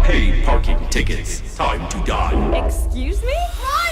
Pay parking tickets. Time to die. Excuse me? Run!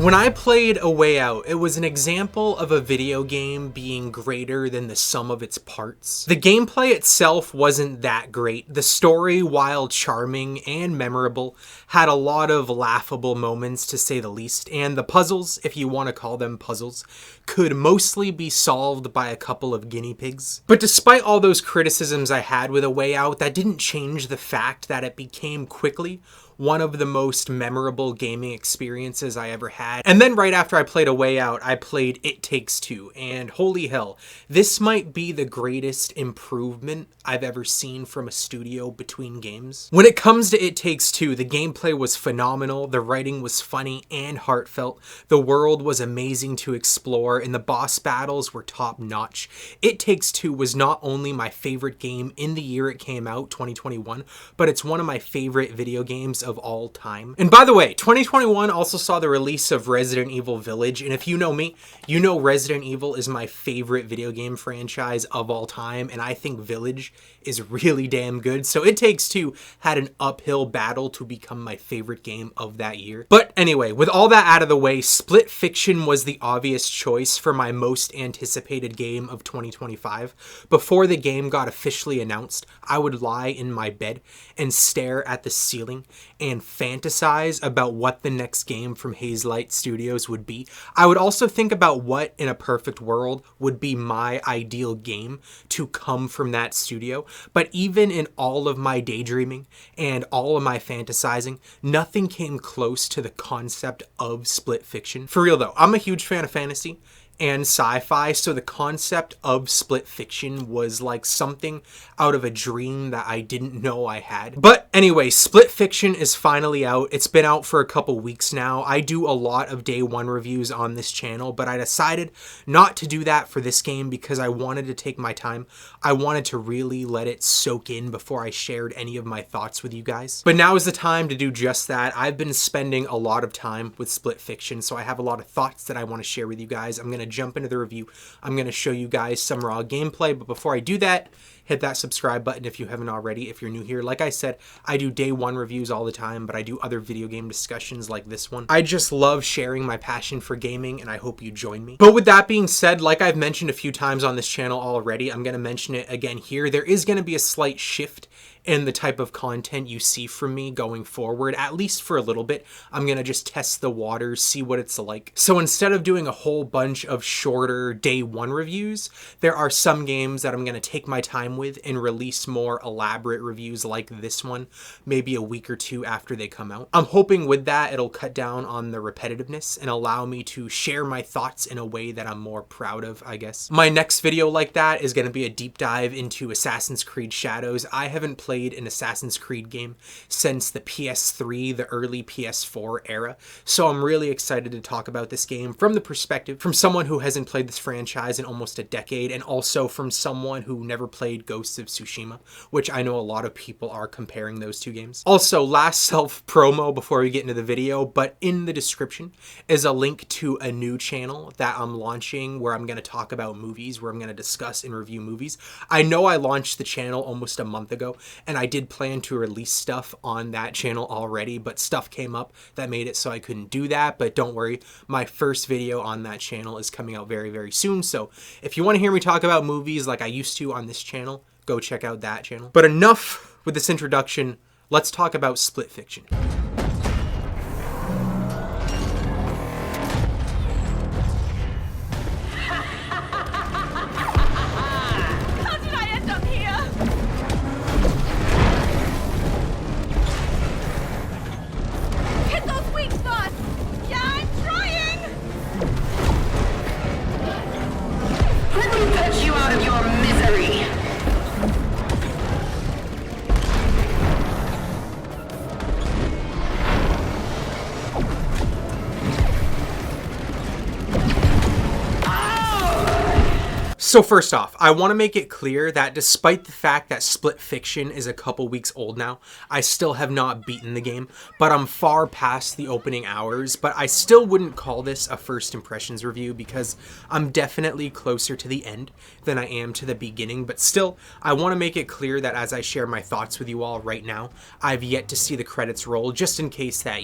When I played A Way Out, it was an example of a video game being greater than the sum of its parts. The gameplay itself wasn't that great. The story, while charming and memorable, had a lot of laughable moments to say the least, and the puzzles, if you want to call them puzzles, could mostly be solved by a couple of guinea pigs. But despite all those criticisms I had with A Way Out, that didn't change the fact that it became quickly one of the most memorable gaming experiences I ever had. And then right after I played A Way Out, I played It Takes Two, and holy hell, this might be the greatest improvement I've ever seen from a studio between games. When it comes to It Takes Two, the gameplay was phenomenal, the writing was funny and heartfelt, the world was amazing to explore, and the boss battles were top-notch. It Takes Two was not only my favorite game in the year it came out, 2021, but it's one of my favorite video games of all time. And by the way, 2021 also saw the release of Resident Evil Village, and if you know me, you know Resident Evil is my favorite video game franchise of all time, and I think Village is really damn good, so It Takes Two had an uphill battle to become my favorite game of that year. But anyway, with all that out of the way, Split Fiction was the obvious choice for my most anticipated game of 2025. Before the game got officially announced, I would lie in my bed and stare at the ceiling and fantasize about what the next game from Hazelight Studios would be. I would also think about what, in a perfect world, would be my ideal game to come from that studio. But even in all of my daydreaming and all of my fantasizing, nothing came close to the concept of Split Fiction. For real though, I'm a huge fan of fantasy and sci-fi, so the concept of Split Fiction was like something out of a dream that I didn't know I had. But anyway, Split Fiction is finally out. It's been out for a couple weeks now. I do a lot of day one reviews on this channel, but I decided not to do that for this game because I wanted to take my time. I wanted to really let it soak in before I shared any of my thoughts with you guys. But now is the time to do just that. I've been spending a lot of time with Split Fiction, so I have a lot of thoughts that I want to share with you guys. I'm going to jump into the review. I'm going to show you guys some raw gameplay, but before I do that, hit that subscribe button if you haven't already. If you're new here, like I said, I do day one reviews all the time, but I do other video game discussions like this one. I just love sharing my passion for gaming, and I hope you join me. But with that being said, like I've mentioned a few times on this channel already, I'm going to mention it again here. There is going to be a slight shift in the type of content you see from me going forward, at least for a little bit. I'm gonna just test the waters, see what it's like. So instead of doing a whole bunch of shorter day one reviews, there are some games that I'm gonna take my time with and release more elaborate reviews like this one, maybe a week or two after they come out. I'm hoping with that it'll cut down on the repetitiveness and allow me to share my thoughts in a way that I'm more proud of, I guess. My next video like that is gonna be a deep dive into Assassin's Creed Shadows. I haven't played an Assassin's Creed game since the PS3, the early PS4 era, so I'm really excited to talk about this game from the perspective from someone who hasn't played this franchise in almost a decade, and also from someone who never played Ghosts of Tsushima, which I know a lot of people are comparing those two games. Also, last self-promo before we get into the video, but in the description is a link to a new channel that I'm launching where I'm going to talk about movies, where I'm going to discuss and review movies. I know I launched the channel almost a month ago, and I did plan to release stuff on that channel already, but stuff came up that made it so I couldn't do that. But don't worry, my first video on that channel is coming out very, very soon. So if you want to hear me talk about movies like I used to on this channel, go check out that channel. But enough with this introduction. Let's talk about Split Fiction. So first off, I want to make it clear that despite the fact that Split Fiction is a couple weeks old now, I still have not beaten the game, but I'm far past the opening hours, but I still wouldn't call this a first impressions review because I'm definitely closer to the end than I am to the beginning, but still, I want to make it clear that as I share my thoughts with you all right now, I've yet to see the credits roll, just in case that,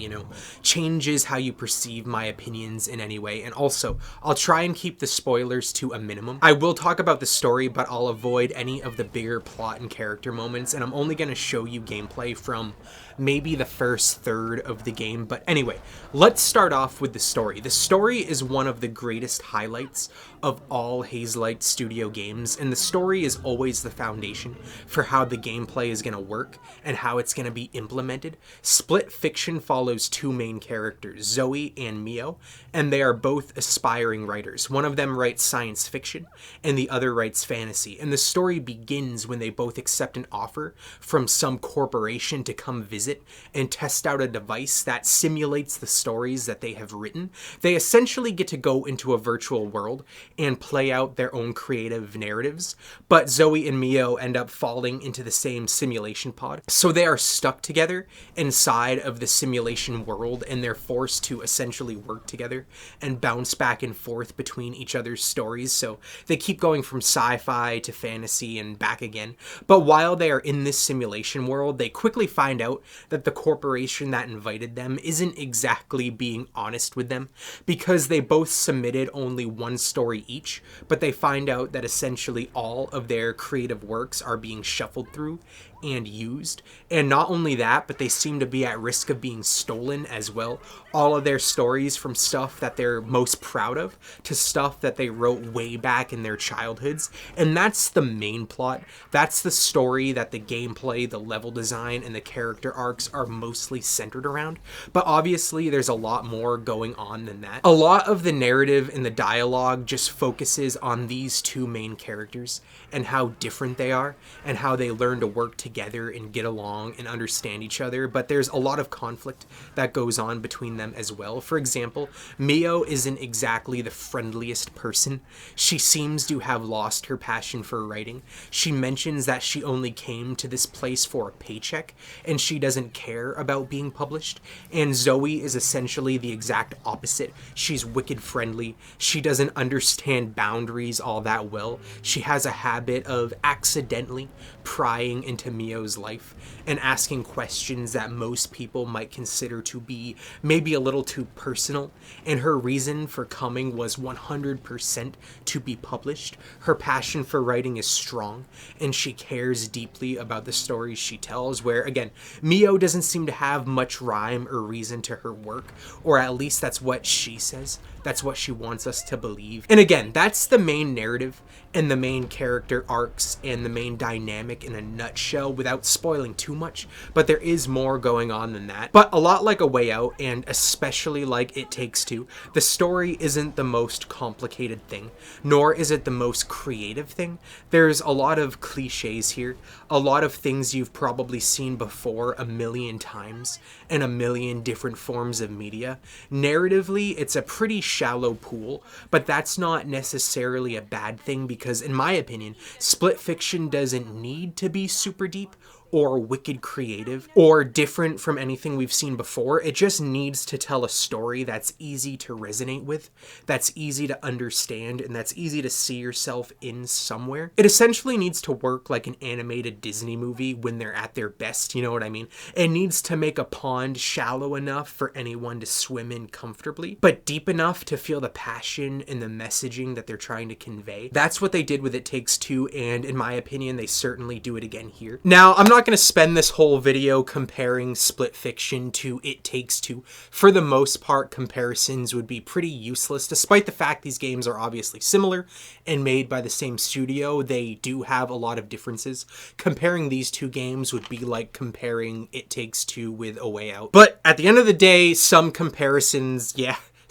changes how you perceive my opinions in any way, and also, I'll try and keep the spoilers to a minimum. I will talk about the story, but I'll avoid any of the bigger plot and character moments, and I'm only going to show you gameplay from maybe the first third of the game. But anyway, let's start off with the story. The story is one of the greatest highlights of all Hazelight Studio games, and the story is always the foundation for how the gameplay is going to work and how it's going to be implemented. Split Fiction follows two main characters, Zoe and Mio, and they are both aspiring writers. One of them writes science fiction, and the other writes fantasy, and the story begins when they both accept an offer from some corporation to come visit and test out a device that simulates the stories that they have written. They essentially get to go into a virtual world and play out their own creative narratives, but Zoe and Mio end up falling into the same simulation pod, so they are stuck together inside of the simulation world, and they're forced to essentially work together and bounce back and forth between each other's stories, so they keep going from sci-fi to fantasy and back again. But while they are in this simulation world, they quickly find out that the corporation that invited them isn't exactly being honest with them, because they both submitted only one story each, but they find out that essentially all of their creative works are being shuffled through and used. And not only that, but they seem to be at risk of being stolen as well. All of their stories, from stuff that they're most proud of to stuff that they wrote way back in their childhoods. And that's the main plot. That's the story that the gameplay, the level design, and the character arcs are mostly centered around. But obviously there's a lot more going on than that. A lot of the narrative and the dialogue just focuses on these two main characters and how different they are and how they learn to work together and get along and understand each other. But there's a lot of conflict that goes on between them as well. For example, Mio isn't exactly the friendliest person. She seems to have lost her passion for writing. She mentions that she only came to this place for a paycheck and she doesn't care about being published. And Zoe is essentially the exact opposite. She's wicked friendly. She doesn't understand boundaries all that well. She has a habit of accidentally prying into Mio's life and asking questions that most people might consider to be maybe a little too personal, and her reason for coming was 100% to be published. Her passion for writing is strong, and she cares deeply about the stories she tells, where, again, Mio doesn't seem to have much rhyme or reason to her work, or at least that's what she says. That's what she wants us to believe. And again, that's the main narrative and the main character arcs and the main dynamic in a nutshell without spoiling too much, but there is more going on than that. But a lot like A Way Out, and especially like It Takes Two, the story isn't the most complicated thing, nor is it the most creative thing. There's a lot of cliches here, a lot of things you've probably seen before a million times in a million different forms of media. Narratively, it's a pretty shallow pool, but that's not necessarily a bad thing, because in my opinion, Split Fiction doesn't need to be super deep or wicked creative or different from anything we've seen before. It just needs to tell a story that's easy to resonate with, that's easy to understand, and that's easy to see yourself in somewhere. It essentially needs to work like an animated Disney movie when they're at their best, you know what I mean? It needs to make a pond shallow enough for anyone to swim in comfortably, but deep enough to feel the passion and the messaging that they're trying to convey. That's what they did with It Takes Two, and in my opinion, they certainly do it again here. Now, I'm not going to spend this whole video comparing Split Fiction to It Takes Two. For the most part, comparisons would be pretty useless. Despite the fact these games are obviously similar and made by the same studio, they do have a lot of differences. Comparing these two games would be like comparing It Takes Two with A Way Out. But at the end of the day, some comparisons,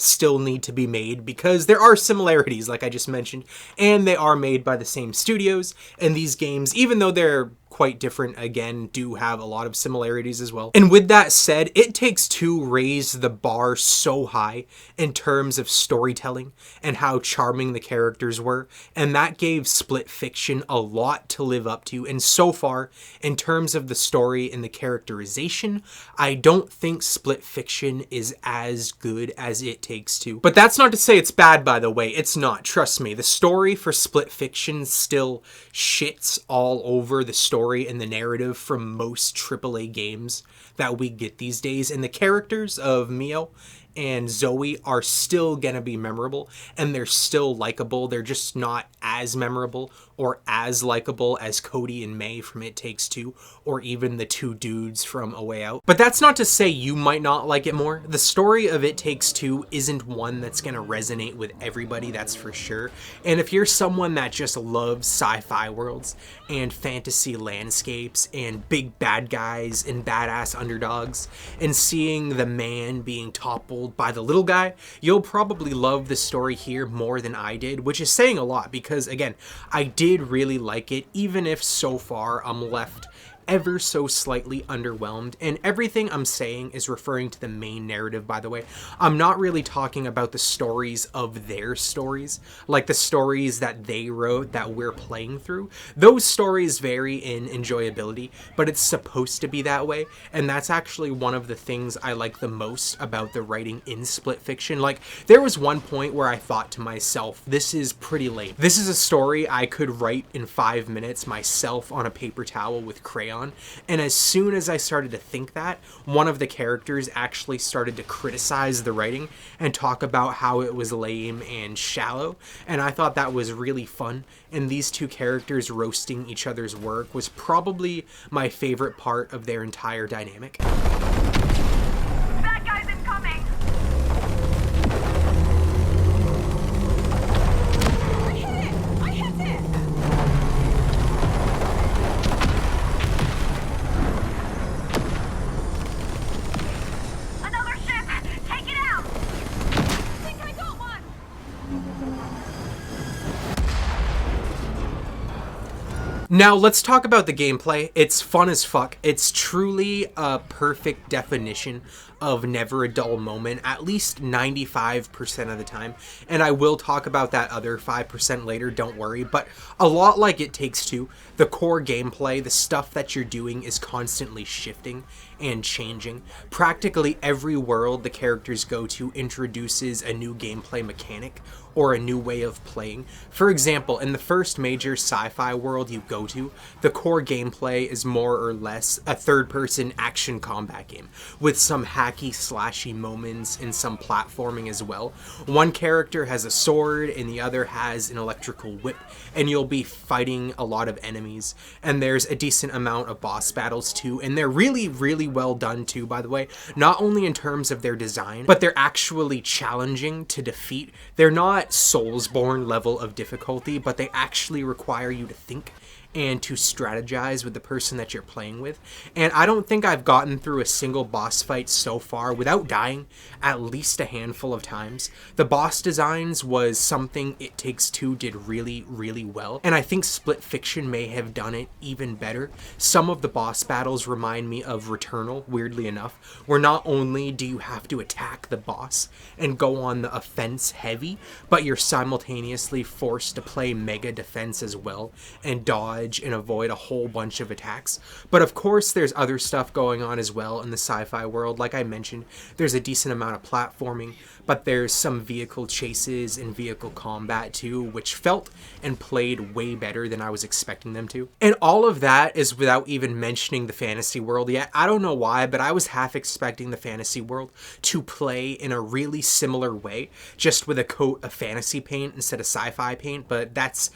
still need to be made because there are similarities, like I just mentioned, and they are made by the same studios. And these games, even though they're quite different again, do have a lot of similarities as well. And with that said, It Takes Two raised the bar so high in terms of storytelling and how charming the characters were, and that gave Split Fiction a lot to live up to. And so far, in terms of the story and the characterization, I don't think Split Fiction is as good as It Takes Two. But that's not to say it's bad, by the way. It's not. Trust me. The story for Split Fiction still shits all over the story and the narrative from most AAA games that we get these days. And the characters of Mio and Zoe are still gonna be memorable, and they're still likable. They're just not as memorable or as likable as Cody and May from It Takes Two, or even the two dudes from A Way Out. But that's not to say you might not like it more. The story of It Takes Two isn't one that's gonna resonate with everybody, that's for sure. And if you're someone that just loves sci-fi worlds and fantasy landscapes and big bad guys and badass underdogs and seeing the man being toppled by the little guy, you'll probably love the story here more than I did, which is saying a lot because, again, I did really like it, even if so far I'm left ever so slightly underwhelmed. And everything I'm saying is referring to the main narrative, by the way. I'm not really talking about the stories of their stories, like the stories that they wrote that we're playing through. Those stories vary in enjoyability, but it's supposed to be that way, and that's actually one of the things I like the most about the writing in Split Fiction. Like, there was one point where I thought to myself, this is pretty lame. This is a story I could write in 5 minutes myself on a paper towel with crayon. And as soon as I started to think that, one of the characters actually started to criticize the writing and talk about how it was lame and shallow. And I thought that was really fun. And these two characters roasting each other's work was probably my favorite part of their entire dynamic. That guy's incoming! I hit it! I hit it! Another ship! Take it out! I think I got one! Now, let's talk about the gameplay. It's fun as fuck. It's truly a perfect definition of never a dull moment, at least 95% of the time. And I will talk about that other 5% later, don't worry. But a lot like It Takes Two, the core gameplay, the stuff that you're doing is constantly shifting and changing. Practically every world the characters go to introduces a new gameplay mechanic or a new way of playing. For example, in the first major sci-fi world you go to, the core gameplay is more or less a third-person action combat game with some hacky slashy moments and some platforming as well. One character has a sword and the other has an electrical whip, and you'll be fighting a lot of enemies, and there's a decent amount of boss battles too, and they're really well done too, by the way, not only in terms of their design, but they're actually challenging to defeat. They're not Soulsborne level of difficulty, but they actually require you to think and to strategize with the person that you're playing with. And I don't think I've gotten through a single boss fight so far without dying at least a handful of times. The boss designs was something It Takes Two did really well, and I think Split Fiction may have done it even better. Some of the boss battles remind me of Returnal, weirdly enough, where not only do you have to attack the boss and go on the offense heavy, but you're simultaneously forced to play mega defense as well and dodge and avoid a whole bunch of attacks. But of course there's other stuff going on as well in the sci-fi world. Like I mentioned, there's a decent amount of platforming, but there's some vehicle chases and vehicle combat too, which felt and played way better than I was expecting them to. And all of that is without even mentioning the fantasy world yet. I don't know why, but I was half expecting the fantasy world to play in a really similar way, just with a coat of fantasy paint instead of sci-fi paint, but that's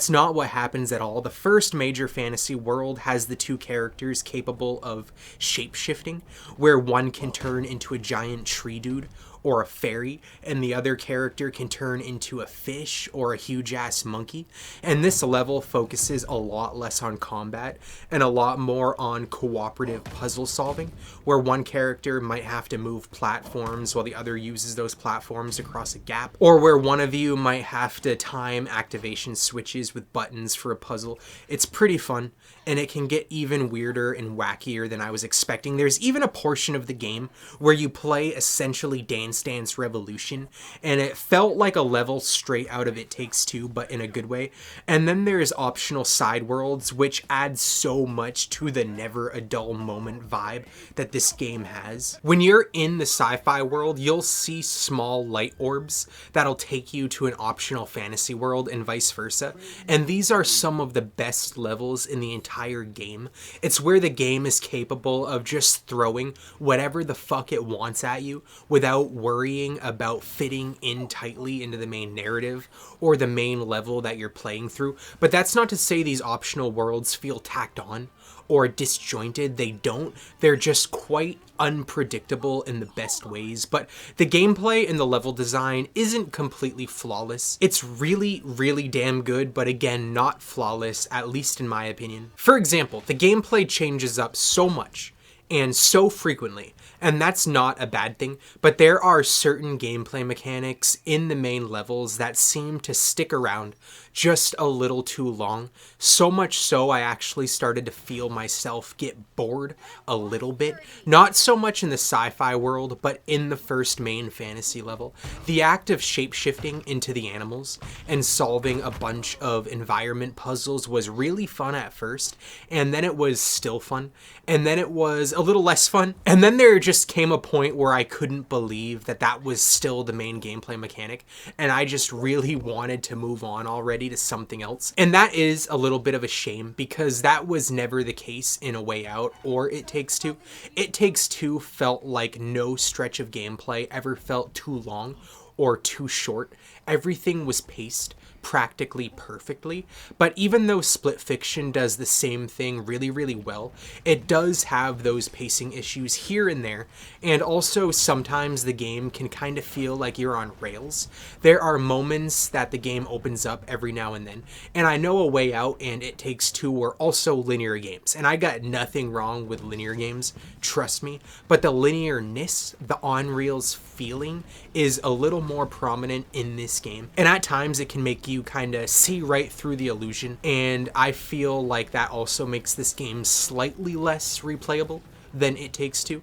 not what happens at all. The first major fantasy world has the two characters capable of shape-shifting, where one can turn into a giant tree dude, or a fairy, and the other character can turn into a fish or a huge ass monkey. And this level focuses a lot less on combat and a lot more on cooperative puzzle solving, where one character might have to move platforms while the other uses those platforms to cross a gap, or where one of you might have to time activation switches with buttons for a puzzle. It's pretty fun, and it can get even weirder and wackier than I was expecting. There's even a portion of the game where you play essentially Dance Dance Revolution, and it felt like a level straight out of It Takes Two, but in a good way. And then there's optional side worlds, which adds so much to the never a dull moment vibe that this game has. When you're in the sci-fi world, you'll see small light orbs that'll take you to an optional fantasy world and vice versa. And these are some of the best levels in the entire game. It's where the game is capable of just throwing whatever the fuck it wants at you without worrying about fitting in tightly into the main narrative or the main level that you're playing through. But that's not to say these optional worlds feel tacked on or disjointed. They don't. They're just quite unpredictable in the best ways. But the gameplay and the level design isn't completely flawless. It's really, really damn good, but again, not flawless, at least in my opinion. For example, the gameplay changes up so much and so frequently, and that's not a bad thing, but there are certain gameplay mechanics in the main levels that seem to stick around just a little too long. So much so I actually started to feel myself get bored a little bit. Not so much in the sci-fi world, but in the first main fantasy level. The act of shape-shifting into the animals and solving a bunch of environment puzzles was really fun at first, and then it was still fun, and then it was a little less fun, and then there just came a point where I couldn't believe that that was still the main gameplay mechanic, and I just really wanted to move on already to something else. And that is a little bit of a shame, because that was never the case in A Way Out or It Takes Two. It Takes Two felt like no stretch of gameplay ever felt too long or too short. Everything was paced practically perfectly, but even though Split Fiction does the same thing really, really well, it does have those pacing issues here and there, and also sometimes the game can kind of feel like you're on rails. There are moments that the game opens up every now and then, and I know A Way Out and It Takes Two were also linear games, and I got nothing wrong with linear games, trust me, but the linearness, the on-rails feeling is a little more prominent in this game, and at times it can make you kind of see right through the illusion, and I feel like that also makes this game slightly less replayable than It Takes Two.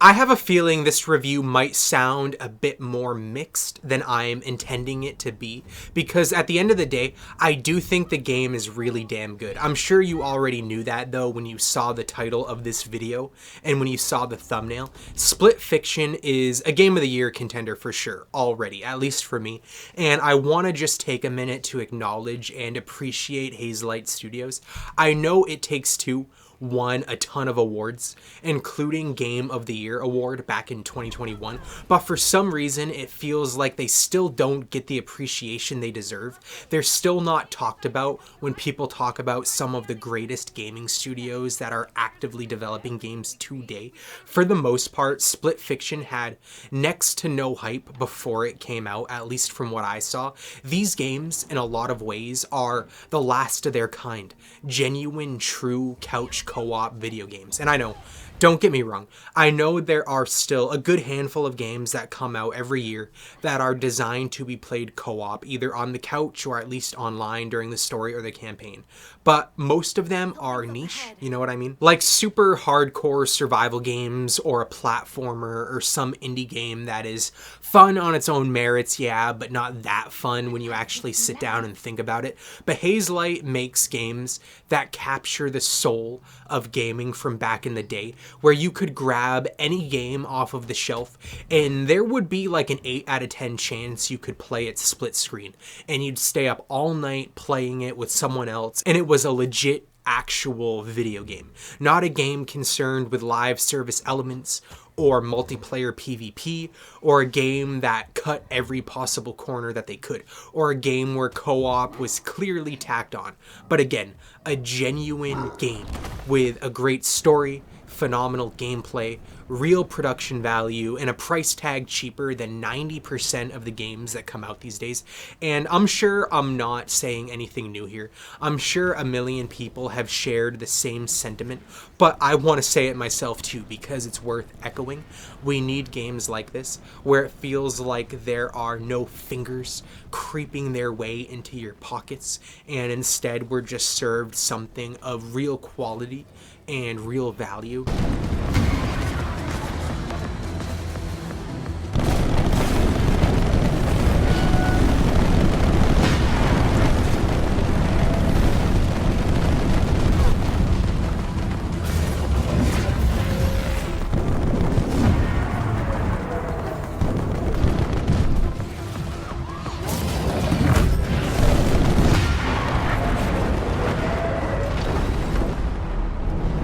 I have a feeling this review might sound a bit more mixed than I'm intending it to be, because at the end of the day, I do think the game is really damn good. I'm sure you already knew that though when you saw the title of this video and when you saw the thumbnail. Split Fiction is a Game of the Year contender for sure already, at least for me, and I want to just take a minute to acknowledge and appreciate Hazelight Studios. I know It Takes Two won a ton of awards, including Game of the Year award back in 2021, but for some reason it feels like they still don't get the appreciation they deserve. They're still not talked about when people talk about some of the greatest gaming studios that are actively developing games today. For the most part, Split Fiction had next to no hype before it came out, at least from what I saw. These games, in a lot of ways, are the last of their kind. Genuine, true couch co-op video games. And I know, Don't get me wrong, I know there are still a good handful of games that come out every year that are designed to be played co-op, either on the couch or at least online during the story or the campaign. But most of them are niche, you know what I mean? Like super hardcore survival games or a platformer or some indie game that is fun on its own merits, yeah, but not that fun when you actually sit down and think about it. But Hazelight makes games that capture the soul of gaming from back in the day, where you could grab any game off of the shelf and there would be like an 8 out of 10 chance you could play it split screen, and you'd stay up all night playing it with someone else, and it was a legit actual video game, not a game concerned with live service elements or multiplayer PvP, or a game that cut every possible corner that they could, or a game where co-op was clearly tacked on. But again, a genuine game with a great story, phenomenal gameplay, real production value, and a price tag cheaper than 90% of the games that come out these days. And I'm sure I'm not saying anything new here. I'm sure a million people have shared the same sentiment, but I want to say it myself too because it's worth echoing. We need games like this where it feels like there are no fingers creeping their way into your pockets, and instead we're just served something of real quality and real value.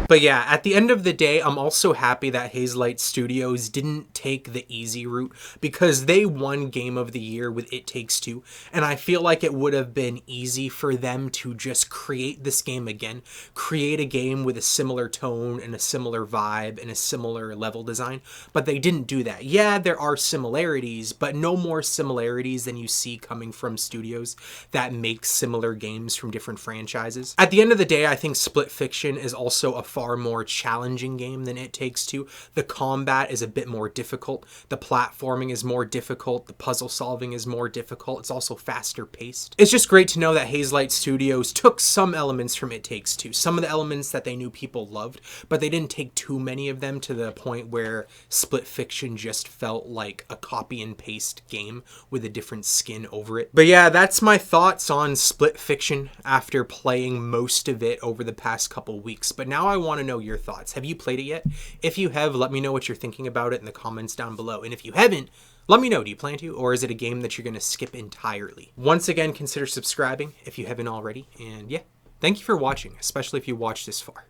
But yeah, at the end of the day, I'm also happy that Hazelight Studios didn't take the easy route, because they won Game of the Year with It Takes Two, and I feel like it would have been easy for them to just create this game again, create a game with a similar tone and a similar vibe and a similar level design, but they didn't do that. Yeah, there are similarities, but no more similarities than you see coming from studios that make similar games from different franchises. At the end of the day, I think Split Fiction is also a far more challenging game than It Takes Two. The combat is a bit more difficult. The platforming is more difficult. The puzzle solving is more difficult. It's also faster paced. It's just great to know that Hazelight Studios took some elements from It Takes Two, some of the elements that they knew people loved, but they didn't take too many of them to the point where Split Fiction just felt like a copy and paste game with a different skin over it. But yeah, that's my thoughts on Split Fiction after playing most of it over the past couple weeks. But now I want to know your thoughts. Have you played it yet? If you have, let me know what you're thinking about it in the comments down below. And if you haven't, let me know. Do you plan to? Or is it a game that you're going to skip entirely? Once again, consider subscribing if you haven't already. And yeah, thank you for watching, especially if you watched this far.